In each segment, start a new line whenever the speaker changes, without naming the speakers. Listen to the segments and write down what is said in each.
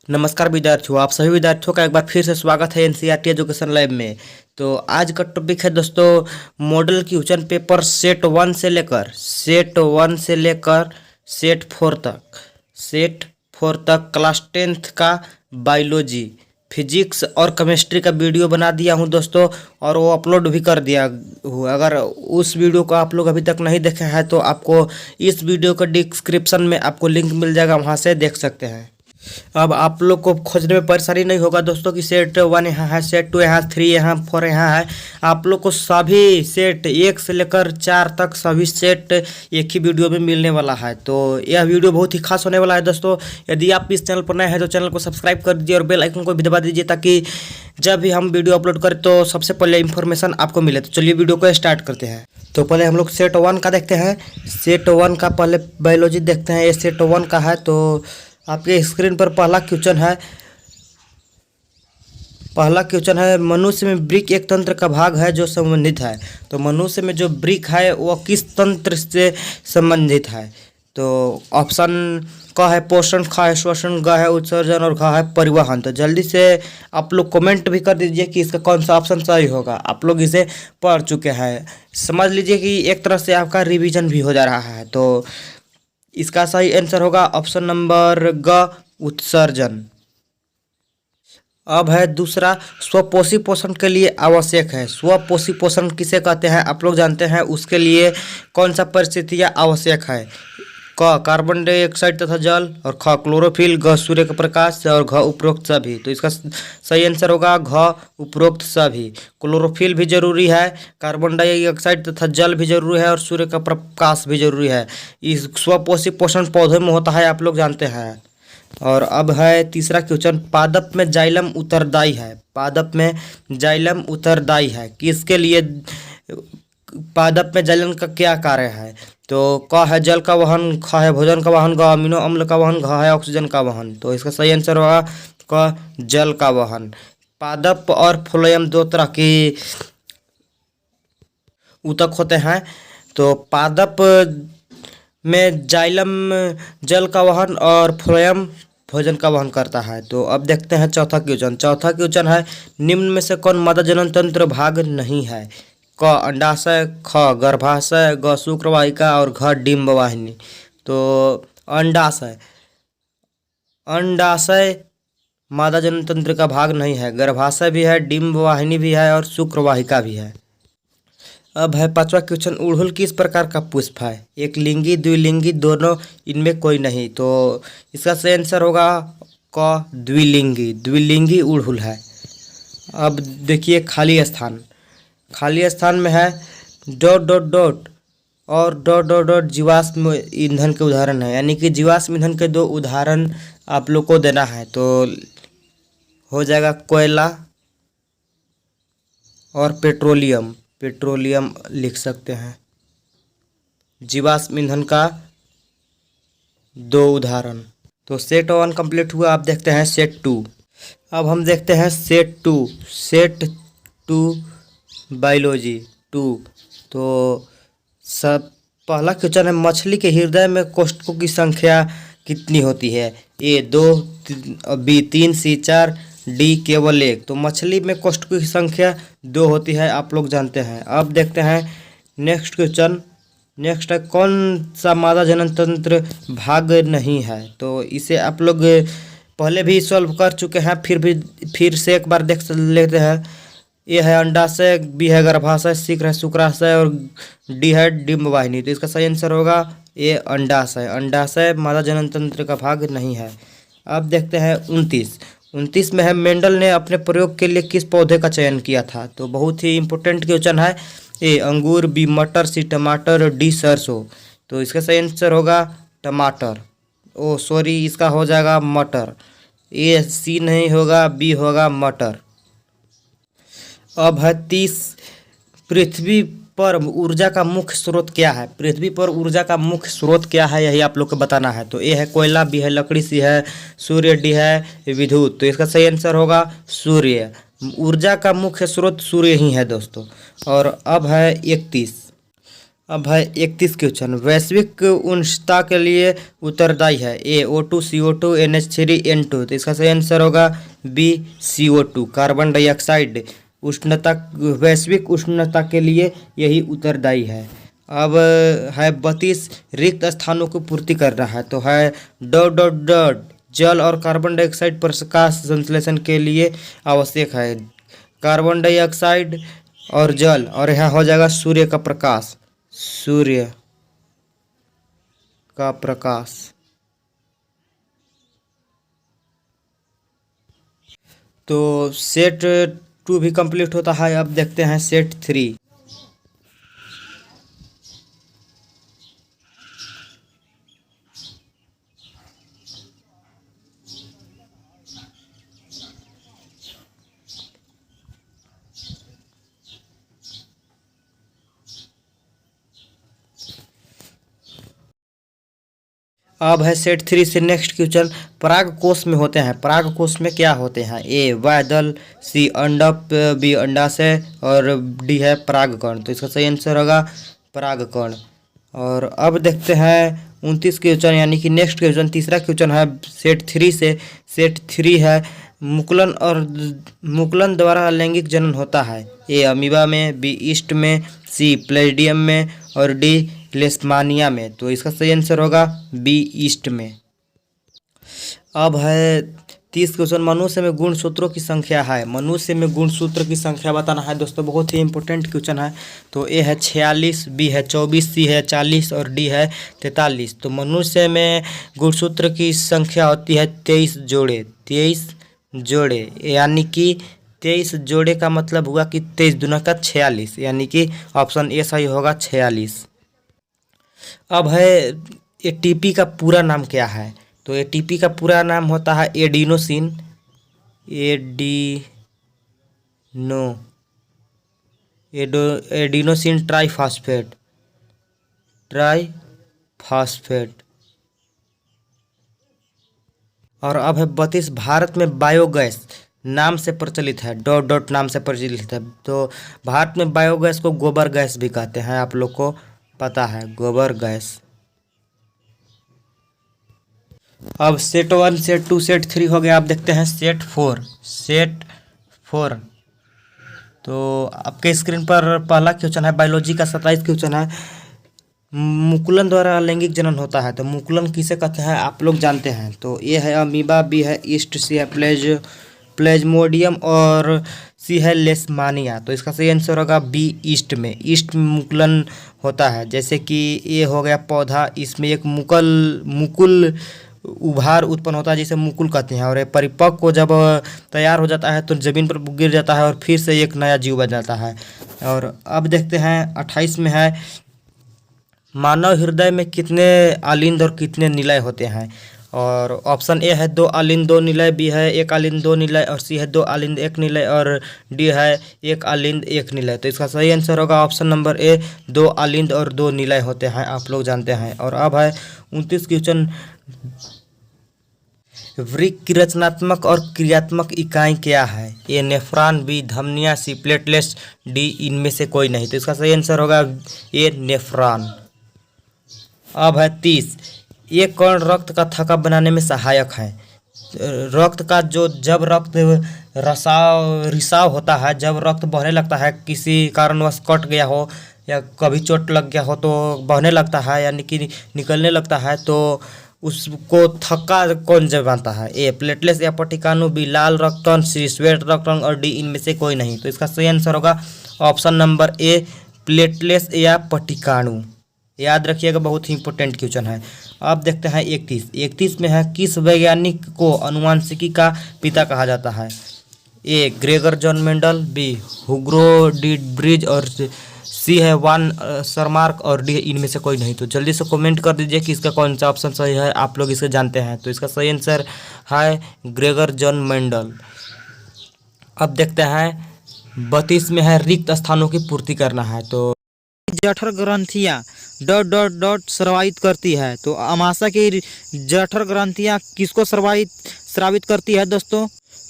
नमस्कार विद्यार्थियों, आप सभी विद्यार्थियों का एक बार फिर से स्वागत है एनसीईआरटी एजुकेशन लैब में। तो आज का टॉपिक है दोस्तों मॉडल क्वेश्चन पेपर सेट 1 से लेकर सेट 4 तक क्लास 10th का बायोलॉजी, फिजिक्स और केमिस्ट्री का वीडियो बना दिया हूं दोस्तों, और वो अपलोड भी कर दिया हूँ। अगर उस वीडियो को आप लोग अभी तक नहीं देखे हैं तो आपको इस वीडियो का डिस्क्रिप्शन में आपको लिंक मिल जाएगा, वहाँ से देख सकते हैं। अब आप लोग को खोजने में परेशानी नहीं होगा दोस्तों कि सेट 1 यहाँ है, सेट 2 यहाँ, 3 यहाँ, 4 यहाँ है। आप लोग को सभी सेट 1 से लेकर 4 तक सभी सेट एक ही वीडियो में मिलने वाला है। तो यह वीडियो बहुत ही खास होने वाला है दोस्तों। यदि आप इस चैनल पर नए हैं तो चैनल को सब्सक्राइब कर दीजिए और बेल आइकन को भी दबा दीजिए, ताकि जब भी हम वीडियो अपलोड करें तो सबसे पहले इन्फॉर्मेशन आपको मिले। तो चलिए वीडियो को स्टार्ट करते हैं। तो पहले हम लोग सेट 1 का देखते हैं। सेट 1 का पहले बायोलॉजी देखते हैं। ये सेट 1 का है। तो आपके स्क्रीन पर पहला क्वेश्चन है मनुष्य में वृक्क एक तंत्र का भाग है जो संबंधित है। तो मनुष्य में जो वृक्क है वो किस तंत्र से संबंधित है? तो ऑप्शन क है पोषण, ख है श्वसन, ग है उत्सर्जन और घ है परिवहन। तो जल्दी से आप लोग कमेंट भी कर दीजिए कि इसका कौन सा ऑप्शन सही होगा। आप लोग इसे पढ़ चुके हैं, समझ लीजिए कि एक तरह से आपका रिवीजन भी हो जा रहा है। तो इसका सही आंसर होगा ऑप्शन नंबर ग, उत्सर्जन। अब है दूसरा, स्वपोषी पोषण के लिए आवश्यक है। स्वपोषी पोषण किसे कहते हैं आप लोग जानते हैं। उसके लिए कौन सा परिस्थितियाँ आवश्यक है? क कार्बन डाइऑक्साइड तथा जल, और ख क्लोरोफिल, ग सूर्य का प्रकाश और घ उपरोक्त सभी। तो इसका सही आंसर होगा घ, उपरोक्त सभी। क्लोरोफिल भी जरूरी है, कार्बन डाइऑक्साइड तथा जल भी जरूरी है और सूर्य का प्रकाश भी जरूरी है। इस स्वपोषी पोषण पौधे में होता है, आप लोग जानते हैं। और अब है तीसरा क्वेश्चन, पादप में जाइलम उत्तरदायी है। पादप में जाइलम उत्तरदायी है किसके लिए? पादप में जाइलम का क्या कार्य है? तो क है जल का वहन, ख है भोजन का वहन, ग अमीनो अम्ल का वहन, घ है ऑक्सीजन का वहन। तो इसका सही आंसर होगा क, जल का वहन। पादप और फ्लोएम दो तरह की ऊतक होते हैं। तो पादप में जाइलम जल का वहन और फ्लोएम भोजन का वहन करता है। तो अब देखते हैं चौथा क्वेश्चन है निम्न में से कौन मादा जनन तंत्र भाग नहीं है? क अंडाशय, ख गर्भाशय, ग शुक्रवाहिका और घ डिम्ब वाहिनी। तो अंडाशय मादा जनन तंत्र का भाग नहीं है। गर्भाशय भी है, डिम्ब वाहिनी भी है और शुक्रवाहिका भी है। अब है पांचवा क्वेश्चन, उड़हुल किस प्रकार का पुष्प है? एक लिंगी, द्विलिंगी, दोनों, इनमें कोई नहीं। तो इसका सही आंसर होगा क, द्विलिंगी उड़हुल है। अब देखिए खाली स्थान में है डॉट डॉट डॉट और डॉट डॉट डॉट जीवाश्म ईंधन के उदाहरण है। यानी कि जीवाश्म ईंधन के दो उदाहरण आप लोग को देना है। तो हो जाएगा कोयला और पेट्रोलियम लिख सकते हैं। जीवाश्म ईंधन का दो उदाहरण। तो सेट 1 कंप्लीट हुआ। आप देखते हैं सेट 2। अब हम देखते हैं सेट टू बायोलॉजी 2। तो सब पहला क्वेश्चन है मछली के हृदय में कोष्ठकों की संख्या कितनी होती है? ए 2, बी 3, सी 4, डी केवल 1। तो मछली में कोष्ठकों की संख्या 2 होती है, आप लोग जानते हैं। अब देखते हैं नेक्स्ट क्वेश्चन। नेक्स्ट है कौन सा मादा जनन तंत्र भाग नहीं है? तो इसे आप लोग पहले भी सॉल्व कर चुके हैं, फिर से एक बार देख लेते हैं। ए है अंडाशय, बी है गर्भाशय, सी है शुक्राशय और डी है डिम्ब वाहिनी। तो इसका सही आंसर होगा ए, अंडाशय मादा जनन तंत्र का भाग नहीं है। अब देखते हैं 29 में है मेंडल ने अपने प्रयोग के लिए किस पौधे का चयन किया था? तो बहुत ही इंपॉर्टेंट क्वेश्चन है। ए अंगूर, बी मटर, सी टमाटर, डी सरसों। तो इसका सही आंसर होगा टमाटर। इसका हो जाएगा मटर। ए सी नहीं होगा, बी होगा मटर। अब है 30, पृथ्वी पर ऊर्जा का मुख्य स्रोत क्या है? पृथ्वी पर ऊर्जा का मुख्य स्रोत क्या है, यही आप लोग को बताना है। तो ए है कोयला, बी है लकड़ी, सी है सूर्य, डी है विद्युत। तो इसका सही आंसर होगा सूर्य। ऊर्जा का मुख्य स्रोत सूर्य ही है दोस्तों। और अब है 31। अब है 31 क्वेश्चन। वैश्विक उष्णता के लिए उत्तरदायी है ए O2 CO2 NH3 N2। तो इसका सही आंसर होगा बी CO2 कार्बन डाइऑक्साइड। उष्णता वैश्विक उष्णता के लिए यही उत्तरदायी है। अब है 32 रिक्त स्थानों को पूर्ति कर रहा है। तो है डॉट डॉट डॉट जल और कार्बन डाइऑक्साइड प्रकाश संश्लेषण के लिए आवश्यक है। कार्बन डाइऑक्साइड और जल, और यहाँ हो जाएगा सूर्य का प्रकाश, सूर्य का प्रकाश। तो सेट 2 भी कंप्लीट होता है। अब देखते हैं सेट 3। अब है सेट 3 से नेक्स्ट क्वेश्चन। पराग कोष में होते हैं, पराग कोष में क्या होते हैं? ए बादल, सी अंडप, बी अंडाशय और डी है परागकण। तो इसका सही आंसर होगा परागकण। और अब देखते हैं 29 क्वेश्चन, यानी कि नेक्स्ट क्वेश्चन, तीसरा क्वेश्चन है सेट 3 से। सेट 3 है मुकुलन और मुकुलन द्वारा लैंगिक जनन होता है। ए अमीबा में, बी ईस्ट में, सी प्लेडियम में और डी लेशमानिया में। तो इसका सही आंसर होगा बी ईस्ट में। अब है 30 क्वेश्चन। मनुष्य में गुणसूत्रों की संख्या है। मनुष्य में गुणसूत्र की संख्या बताना है दोस्तों, बहुत ही इंपॉर्टेंट क्वेश्चन है। तो ए है 46, बी है 24, सी है 40 और डी है 43। तो मनुष्य में गुणसूत्र की संख्या होती है 23 जोड़े, 23 जोड़े, यानी कि 23 जोड़े का मतलब हुआ कि 23 दूना का 46, यानी कि ऑप्शन ए सही होगा 46। अब है एटीपी का पूरा नाम क्या है? तो एटीपी का पूरा नाम होता है एडिनोसिन, एडिनोसिन ट्राइफॉस्फेट, ट्राइफॉस्फेट। और अब है 32 भारत में बायोगैस नाम से प्रचलित है, डॉट डॉट नाम से प्रचलित है। तो भारत में बायोगैस को गोबर गैस भी कहते हैं, आप लोग को पता है, गोबर गैस। अब सेट 1, सेट 2, सेट 3 हो गया। आप देखते हैं सेट 4। सेट 4 तो आपके स्क्रीन पर पहला क्वेश्चन है बायोलॉजी का, 27 क्वेश्चन है। मुकुलन द्वारा लैंगिक जनन होता है। तो मुकुलन किसे कहते हैं आप लोग जानते हैं। तो ए है अमीबा, बी है ईस्ट, सी है प्लेज्मोडियम और सी है लेशमानिया। तो इसका सही आंसर होगा बी ईस्ट में। ईस्ट में मुकुलन होता है। जैसे कि ये हो गया पौधा, इसमें एक मुकुल उभार उत्पन्न होता है जिसे मुकुल कहते हैं। और ये परिपक्व को जब तैयार हो जाता है तो ज़मीन पर गिर जाता है और फिर से एक नया जीव बन जाता है। और अब देखते हैं 28 में है मानव हृदय में कितने आलिंद और कितने निलय होते हैं। और ऑप्शन ए है 2 आलिंद 2 निलय, बी है 1 आलिंद 2 निलय और सी है 2 आलिंद 1 निलय और डी है 1 आलिंद 1 निलय। तो इसका सही आंसर होगा ऑप्शन नंबर ए, 2 आलिंद और 2 निलय होते हैं, आप लोग जानते हैं। और अब है 29 क्वेश्चन। वृक्क की रचनात्मक और क्रियात्मक इकाई क्या है? ए नेफ्रॉन, बी धमनियाँ, सी प्लेटलेट्स, डी इनमें से कोई नहीं। तो इसका सही आंसर होगा ए नेफ्रॉन। अब है 30। ये कण रक्त का थक्का बनाने में सहायक है। रक्त का जब रक्त रिसाव होता है, जब रक्त बहने लगता है, किसी कारणवश कट गया हो या कभी चोट लग गया हो तो बहने लगता है, यानी कि निकलने लगता है, तो उसको थक्का कौन जमाता है? ए प्लेटलेट्स या पटिकाणु, बी लाल रक्तकण, सी श्वेत रक्तकण और डी इनमें से कोई नहीं। तो इसका सही आंसर होगा ऑप्शन नंबर ए, प्लेटलेट्स या पटिकाणु। याद रखिएगा, बहुत ही इंपॉर्टेंट क्वेश्चन है। अब देखते हैं 31 में है किस वैज्ञानिक को अनुवांशिकी का पिता कहा जाता है? A Gregor John Mendel, B Hugo de Vries और सी है वान सरमार्क और डी इनमें से कोई नहीं। तो जल्दी से कमेंट कर दीजिए कि इसका कौन सा ऑप्शन सही है, आप लोग इसे जानते हैं। तो इसका सही आंसर है ग्रेगर जॉन मेंडल। अब देखते हैं 32 में है रिक्त स्थानों की पूर्ति करना है। तो जठर ग्रंथियाँ डॉट डॉट डॉट स्रावित करती है। तो आमाशय की जठर ग्रंथियाँ किसको स्रावित करती है दोस्तों?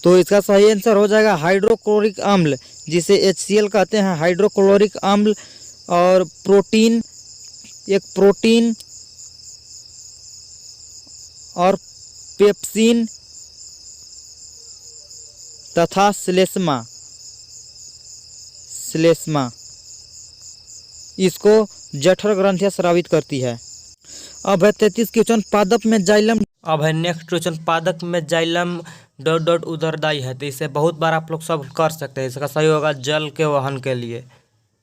तो इसका सही आंसर हो जाएगा हाइड्रोक्लोरिक अम्ल, जिसे HCl कहते हैं, हाइड्रोक्लोरिक अम्ल। और प्रोटीन
एक प्रोटीन और पेप्सिन तथा श्लेष्मा इसको जठर ग्रंथियां स्रावित करती है। अब है 33 क्वेश्चन, पादप में जाइलम।
अब है नेक्स्ट क्वेश्चन, पादप में जाइलम डॉट डॉट उदरदायी है, तो इसे बहुत बार आप लोग सब कर सकते हैं। इसका सही होगा जल के वहन के लिए,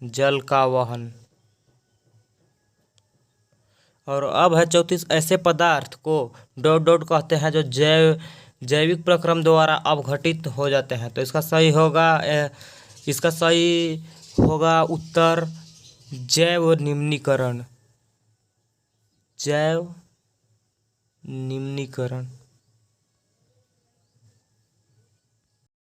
जल का वहन। और अब है 34, ऐसे पदार्थ को डॉट डॉट कहते हैं जो जैविक प्रक्रम द्वारा अपघटित हो जाते हैं, तो इसका सही होगा उत्तर जैव निम्नीकरण।